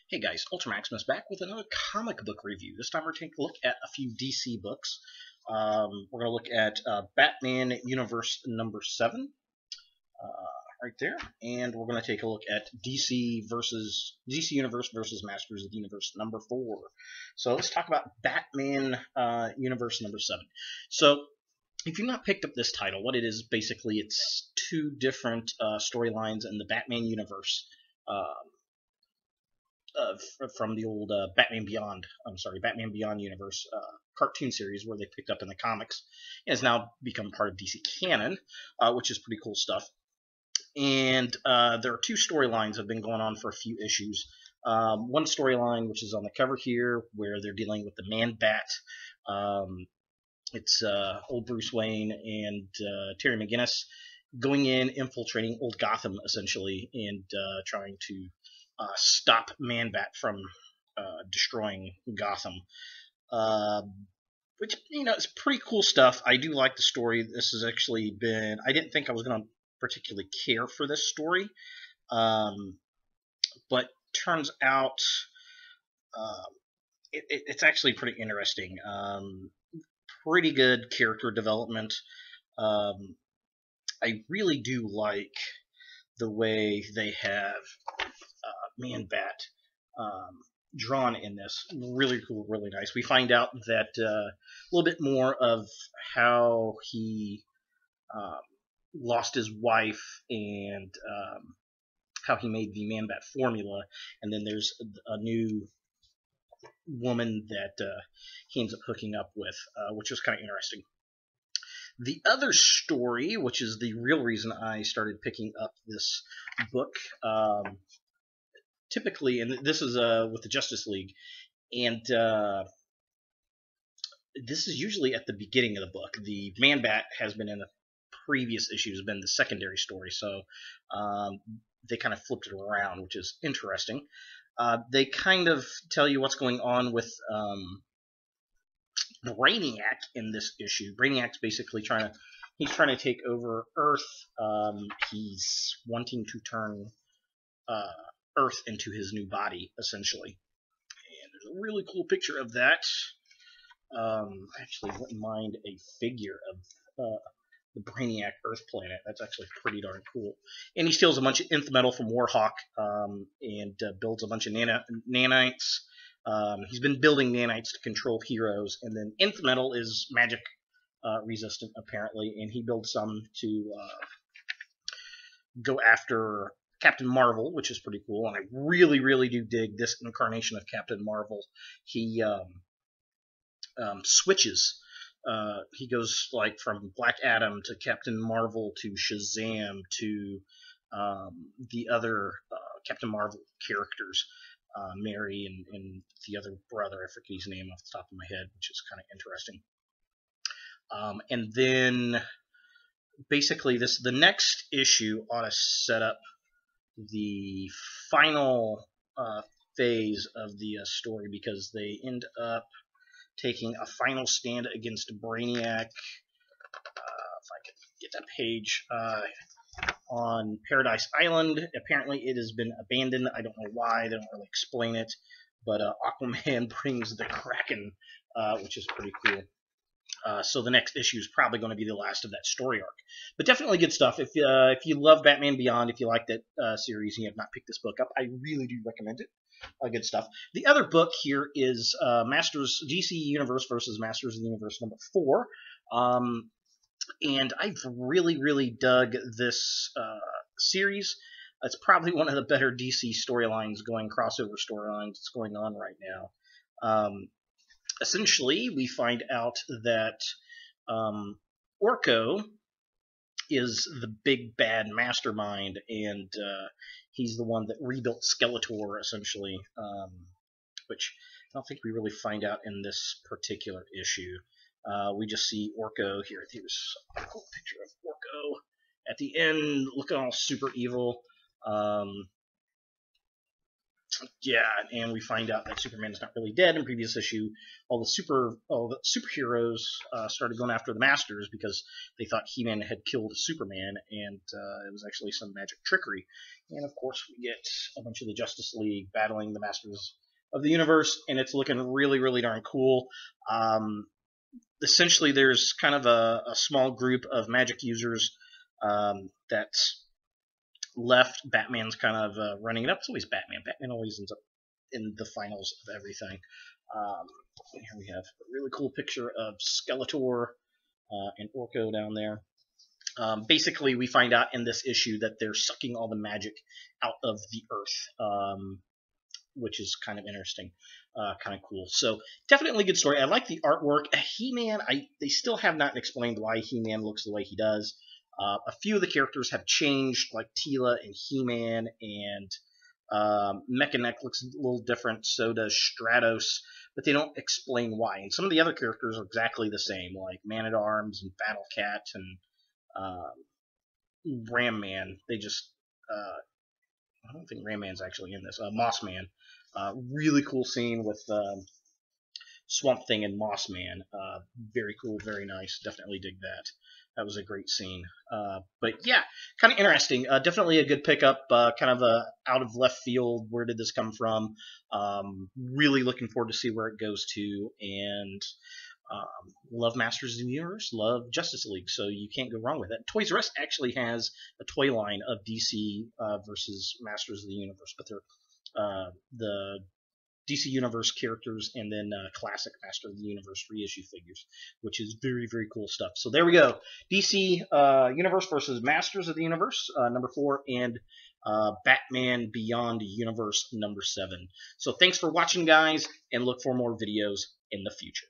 Hey guys, Ultramaximus back with another comic book review. This time we're taking a look at a few DC books. We're going to look at Batman Universe number 7, right there, and we're going to take a look at DC Universe versus Masters of the Universe number 4. So let's talk about Batman Universe number 7. So if you've not picked up this title, what it is basically, it's two different storylines in the Batman universe. From the old Batman Beyond universe cartoon series where they picked up in the comics, and has now become part of DC canon, which is pretty cool stuff. And there are two storylines that have been going on for a few issues. One storyline, which is on the cover here, where they're dealing with the Man-Bat. It's old Bruce Wayne and Terry McGinnis going in, infiltrating old Gotham, essentially, and trying to stop Man-Bat from destroying Gotham. Which, is pretty cool stuff. I do like the story. This has actually been... I didn't think I was going to particularly care for this story. But turns out it's actually pretty interesting. Pretty good character development. I really do like the way they have Man-Bat drawn in this. Really cool, really nice. We find out that a little bit more of how he lost his wife and how he made the Man-Bat formula, and then there's a new woman that he ends up hooking up with, which was kind of interesting. The other story, which is the real reason I started picking up this book, typically, and this is with the Justice League, and this is usually at the beginning of the book. The Man-Bat has been in the previous issues, been the secondary story, so they kind of flipped it around, which is interesting. They kind of tell you what's going on with Brainiac in this issue. Brainiac's basically trying to take over Earth. He's wanting to turn Earth into his new body, essentially. And there's a really cool picture of that. I actually wouldn't mind a figure of the Brainiac Earth planet. That's actually pretty darn cool. And he steals a bunch of nth metal from Warhawk and builds a bunch of nanites. He's been building nanites to control heroes, and then nth metal is magic resistant, apparently, and he builds some to go after Captain Marvel, which is pretty cool, and I really, really do dig this incarnation of Captain Marvel. He switches. He goes like from Black Adam to Captain Marvel to Shazam to the other Captain Marvel characters, Mary and the other brother. I forget his name off the top of my head, which is kind of interesting. And then basically the next issue ought to set up the final phase of the story, because they end up taking a final stand against Brainiac. If I could get that page, on Paradise Island. Apparently it has been abandoned. I don't know why. They don't really explain it. But Aquaman brings the Kraken, which is pretty cool. So the next issue is probably going to be the last of that story arc. But definitely good stuff. If you love Batman Beyond, if you like that series and you have not picked this book up, I really do recommend it. Good stuff. The other book here is DC Universe versus Masters of the Universe number 4. And I've really, really dug this series. It's probably one of the better DC storylines crossover storylines that's going on right now. Essentially, we find out that Orko is the big bad mastermind, and he's the one that rebuilt Skeletor, essentially, which I don't think we really find out in this particular issue. We just see Orko here. Here's a cool picture of Orko at the end, looking all super evil. Yeah, and we find out that Superman is not really dead. In previous issue, all the superheroes started going after the Masters because they thought He-Man had killed Superman, and it was actually some magic trickery. And of course, we get a bunch of the Justice League battling the Masters of the Universe, and it's looking really, really darn cool. Essentially, there's kind of a small group of magic users that's left. Batman's kind of running it up. It's always Batman. Batman always ends up in the finals of everything. Here we have a really cool picture of Skeletor and Orko down there. Basically, we find out in this issue that they're sucking all the magic out of the Earth, which is kind of interesting, kind of cool. So definitely good story. I like the artwork. He-Man, they still have not explained why He-Man looks the way he does. A few of the characters have changed, like Teela and He-Man, and Mechanic looks a little different, so does Stratos, but they don't explain why. And some of the other characters are exactly the same, like Man-at-Arms and Battle Cat and Ram Man. They just, I don't think Ram Man's actually in this. Moss Man. Really cool scene with Swamp Thing and Moss Man. Very cool, very nice. Definitely dig that. That was a great scene. But yeah, kind of interesting. Definitely a good pickup. Kind of a out of left field. Where did this come from? Really looking forward to see where it goes to. And love Masters of the Universe. Love Justice League. So you can't go wrong with it. Toys R Us actually has a toy line of DC versus Masters of the Universe, but they're the DC Universe characters and then classic Master of the Universe reissue figures, which is very, very cool stuff. So there we go. DC Universe versus Masters of the Universe, number 4, and Batman Beyond Universe, number 7. So thanks for watching, guys, and look for more videos in the future.